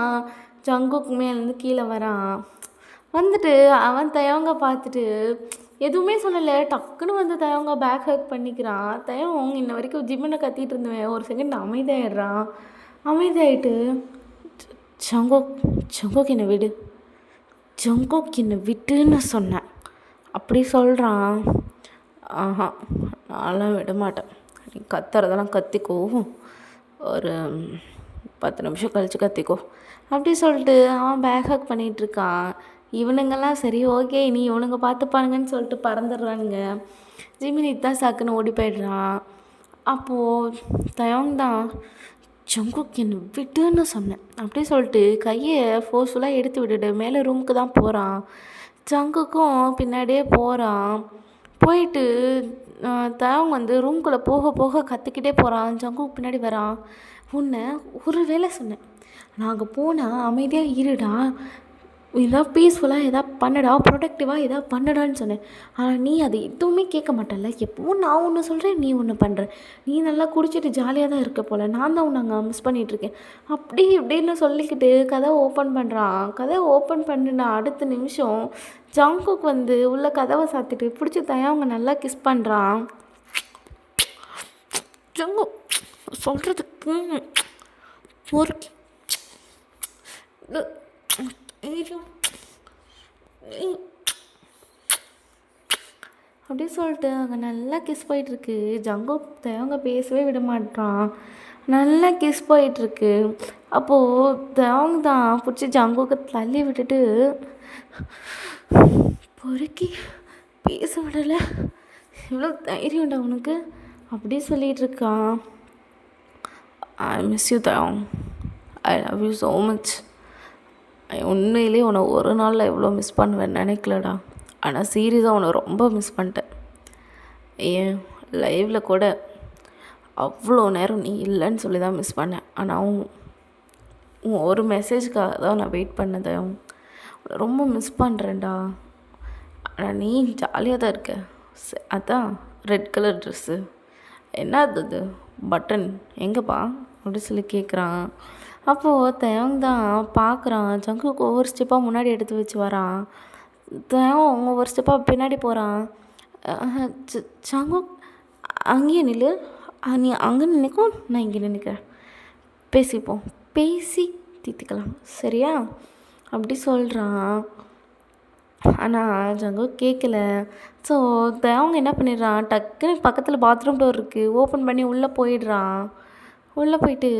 ஜங்குக் மேலேருந்து கீழே வரான். வந்துட்டு அவன் தயவங்க பார்த்துட்டு எதுவுமே சொல்லலை, டக்குன்னு வந்து தயவங்க பேக் ஹக் பண்ணிக்கிறான். தயவங்க இன்ன வரைக்கும் ஜிம்மில் கத்திட்டு இருந்தவன் ஒரு செகண்ட் அமைதியாகிடுறான். அமைதியாகிட்டு ஜங்குக் என்னை விடு, ஜங்குக் என்னை விட்டுன்னு சொன்னேன் அப்படி சொல்கிறான். ஆஹா நான்லாம் விட மாட்டேன், நீ கத்துறதெல்லாம் கத்திக்கோ, ஒரு 10 நிமிஷம் கழித்து கத்திக்கோ அப்படி சொல்லிட்டு அவன் பேக் ஹக் பண்ணிகிட்ருக்கான். இவனுங்கெல்லாம் சரி ஓகே நீ இவனுங்க பார்த்துப்பானுங்கன்னு சொல்லிட்டு பறந்துடுறானுங்க. ஜிமினி தான் சாக்குன்னு ஓடி போயிடுறான். அப்போது தயவங் தான் ஜங்குக் என்னை விட்டுன்னு சொன்னேன் அப்படி சொல்லிட்டு கையை ஃபோர்ஸ்ஃபுல்லாக எடுத்து விட்டுட்டு மேலே ரூமுக்கு தான் போகிறான். ஜங்குக்கும் பின்னாடியே போகிறான். போயிட்டு தயவங் வந்து ரூம்குள்ளே போக போக கற்றுக்கிட்டே போகிறான். ஜங்குக் பின்னாடி வரான். உன்னை ஒரு வேலை சொன்னேன், நான் அங்கே போனால் அமைதியாக இருடா, எதாவது பீஸ்ஃபுல்லாக எதாவது பண்ணடா, ப்ரொடக்டிவாக எதாவது பண்ணடான்னு சொன்னேன், ஆனால் நீ அது எதுவுமே கேட்க மாட்டல, எப்பவும் நான் ஒன்று சொல்கிறேன் நீ ஒன்று பண்ணுற, நீ நல்லா குடிச்சிட்டு ஜாலியாக தான் இருக்க போல், நான் தான் உன்னை அங்கே மிஸ் பண்ணிகிட்ருக்கேன் அப்படி இப்படின்னு சொல்லிக்கிட்டு கதவை ஓப்பன் பண்ணுறான். கதவை ஓப்பன் பண்ணினா அடுத்த நிமிஷம் ஜங்குக் வந்து உள்ள கதவை சாத்திட்டு பிடிச்சி அவங்க நல்லா கிஸ் பண்ணுறான். ஜங்கு சொல்கிறதுக்கு ஒரு அப்படி சொல்லிட்டு அங்கே நல்லா கிஸ் போயிட்டுருக்கு. ஜங்குக் அவங்க பேசவே விட மாட்டான், நல்லா கிஸ் போயிட்டுருக்கு. அப்போது அவங்க தான் பிடிச்சி ஜங்குக்கு தள்ளி விட்டுட்டு பொறுக்கி பேச விடலை, இவ்வளோ தைரியம்டா உனக்கு அப்படி சொல்லிகிட்ருக்கான். ஐ மிஸ் யூ தயாங், I love you so much. உண்மையிலே உன்னை ஒரு நாளில் எவ்வளோ மிஸ் பண்ணுவேன்னு நினைக்கலடா, ஆனால் சீரியஸாக உன்னை ரொம்ப மிஸ் பண்ணிட்டேன். ஏன் லைவில் கூட அவ்வளோ நேரம் நீ இல்லைன்னு சொல்லி தான் மிஸ் பண்ணேன், ஆனால் உன் ஒரு மெசேஜ்க்காக தான் நான் வெயிட் பண்ணேன். ரொம்ப மிஸ் பண்ணுறேன்டா. ஆனால் நீ ஜாலியாக தான் இருக்க. அதான் ரெட் கலர் ட்ரெஸ்ஸு என்ன அது பட்டன் எங்கேப்பா அப்படி சொல்லி கேட்குறான். அப்போது தேவங் தான் பார்க்குறான். ஜங்குக்கு ஒவ்வொரு ஸ்டெப்பாக முன்னாடி எடுத்து வச்சு வரான். தேவன் ஒவ்வொரு ஸ்டெப்பாக பின்னாடி போகிறான். ஜங்குக் அங்கேயே நில்லு, நீ அங்கே நினைக்கும், நான் இங்கே நினைக்கிறேன், பேசிப்போம், பேசி தீர்த்துக்கலாம் சரியா அப்படி சொல்கிறான். ஆனால் ஜங்குக் கேட்கல. ஸோ அவங்க என்ன பண்ணிடுறான், டக்குன்னு பக்கத்தில் பாத்ரூம் டோர் இருக்குது, ஓப்பன் பண்ணி உள்ளே போயிடுறான். உள்ளே போயிட்டு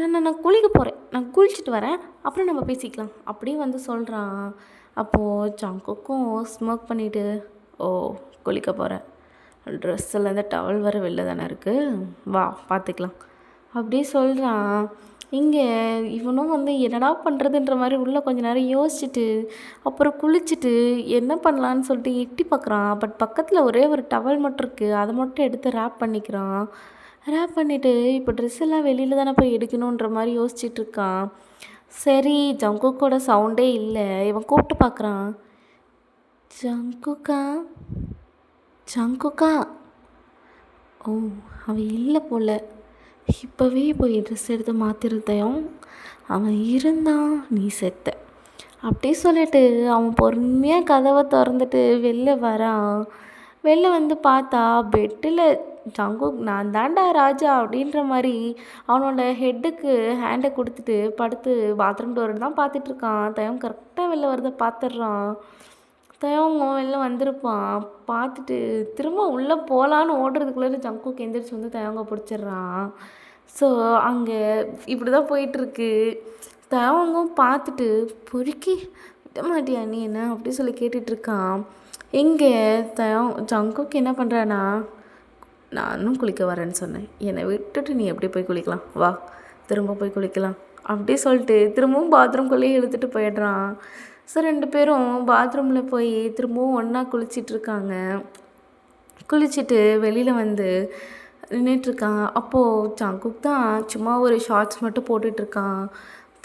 நான் குளிக்க போகிறேன், நான் குளிச்சுட்டு வரேன், அப்புறம் நம்ம பேசிக்கலாம் அப்படியே வந்து சொல்கிறான். அப்போது ஜங்குக்கும் ஸ்மோக் பண்ணிவிட்டு, ஓ குளிக்க போகிறேன், ட்ரெஸ்ஸில் டவல் வர வெளில தானே இருக்குது, வா பார்த்துக்கலாம் அப்படியே சொல்கிறான். இங்கே இவனும் வந்து என்னடா பண்ணுறதுன்ற மாதிரி உள்ளே கொஞ்ச நேரம் யோசிச்சுட்டு அப்புறம் குளிச்சுட்டு என்ன பண்ணலான்னு சொல்லிட்டு எட்டி பார்க்குறான். பட் பக்கத்தில் ஒரே ஒரு டவல் மட்டும் இருக்குது, அதை மட்டும் எடுத்து ரேப் பண்ணிக்கிறான். ரேப் பண்ணிவிட்டு இப்போ ட்ரெஸ் எல்லாம் வெளியில் தானே போய் எடுக்கணுன்ற மாதிரி யோசிச்சுட்டு இருக்கான். சரி ஜங்குக்கோட சவுண்டே இல்லை. இவன் கூப்பிட்டு பார்க்குறான், ஜங்குக்கா ஜங்குக்கா. ஓ அவன் இல்லை போல, இப்போவே போய் ட்ரெஸ் எடுத்து மாற்றிருந்தையும் அவன் இருந்தான், நீ செத்த அப்படி சொல்லிட்டு அவன் பொறுமையாக கதவை திறந்துட்டு வெளில வரான். வெளில வந்து பார்த்தா பெட்டில் ஜங்குக் நான் தாண்டா ராஜா அப்படின்ற மாதிரி அவனோட ஹெட்டுக்கு ஹேண்டை கொடுத்துட்டு படுத்து பாத்ரூம் டோர் தான் பார்த்துட்ருக்கான். தயம் கரெக்டாக வெளில வரதை பார்த்துட்றான். தயவங்க வெளில வந்திருப்பான். பார்த்துட்டு திரும்ப உள்ளே போகலான்னு ஓடுறதுக்குள்ளே ஜங்குக் எந்திரிச்சு வந்து தயவங்க பிடிச்சிட்றான். ஸோ அங்கே இப்படி தான் போயிட்டுருக்கு. தயவங்கும் பார்த்துட்டு பொறுக்கி விட மாட்டியா நீ என்ன அப்படி சொல்லி கேட்டுட்ருக்கான். இங்கே ஜங்குக் என்ன பண்ணுறான்னா, நானும் குளிக்க வரேன்னு சொன்னேன், என்னை விட்டுட்டு நீ எப்படி போய் குளிக்கலாம், வா திரும்ப போய் குளிக்கலாம் அப்படி சொல்லிட்டு திரும்பவும் பாத்ரூம்குள்ளேயே இழுத்துட்டு போயிடுறான். ஸோ 2 பேரும் பாத்ரூமில் போய் திரும்பவும் ஒன்றா குளிச்சிட்ருக்காங்க. குளிச்சுட்டு வெளியில் வந்து நின்றுட்டுருக்கான். அப்போது ஜங்குக் தான் சும்மா ஒரு ஷார்ட்ஸ் மட்டும் போட்டுட்ருக்கான்.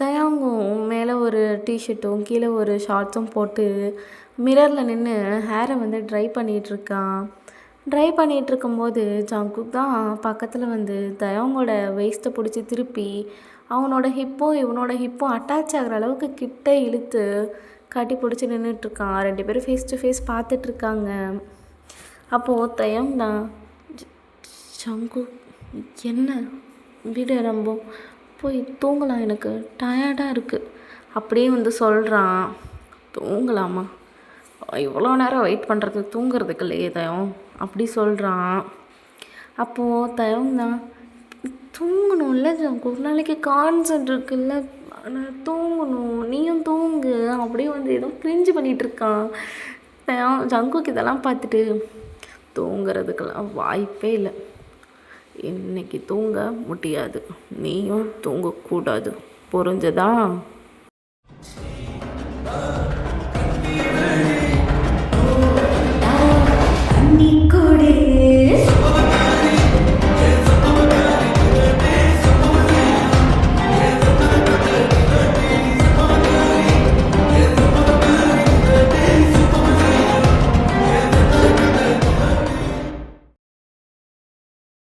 தயாங்கும் மேலே ஒரு டிஷர்ட்டும் கீழே ஒரு ஷார்ட்ஸும் போட்டு மிரரில் நின்று ஹேரை வந்து ட்ரை பண்ணிகிட்ருக்கான். ட்ரை பண்ணிகிட்ருக்கும்போது ஜங்குக் தான் பக்கத்தில் வந்து தயாங்கோட வேஸ்ட்டை பிடிச்சி திருப்பி அவனோட ஹிப்பும் இவனோட ஹிப்பும் அட்டாச் ஆகிற அளவுக்கு கிட்ட இழுத்து கட்டி பிடிச்சி நின்றுட்டுருக்கான். 2 பேரும் ஃபேஸ் டு ஃபேஸ் பார்த்துட்ருக்காங்க. அப்போது தயம் தான், ஜங்குக் என்ன வீடு ரொம்ப போய் தூங்கலாம், எனக்கு டயர்டாக இருக்குது அப்படியே வந்து சொல்கிறான். தூங்கலாமா, இவ்வளோ நேரம் வெயிட் பண்ணுறது தூங்குறதுக்கு இல்லையே தயம் அப்படி சொல்கிறான். அப்போது தயம் தான், தூங்கணும்ல ஜங்குக், நாளைக்கு கான்சர்ட் இருக்குல்ல, ஆனால் தூங்கணும், நீயும் தூங்கு அப்படியே வந்து ஏதோ கிரிஞ்சு பண்ணிகிட்ருக்கான். ஜங்குக் இதெல்லாம் பார்த்துட்டு, தூங்குறதுக்கெல்லாம் வாய்ப்பே இல்லை, இன்னைக்கு தூங்க முடியாது, நீயும் தூங்கக்கூடாது, புரிஞ்சதா?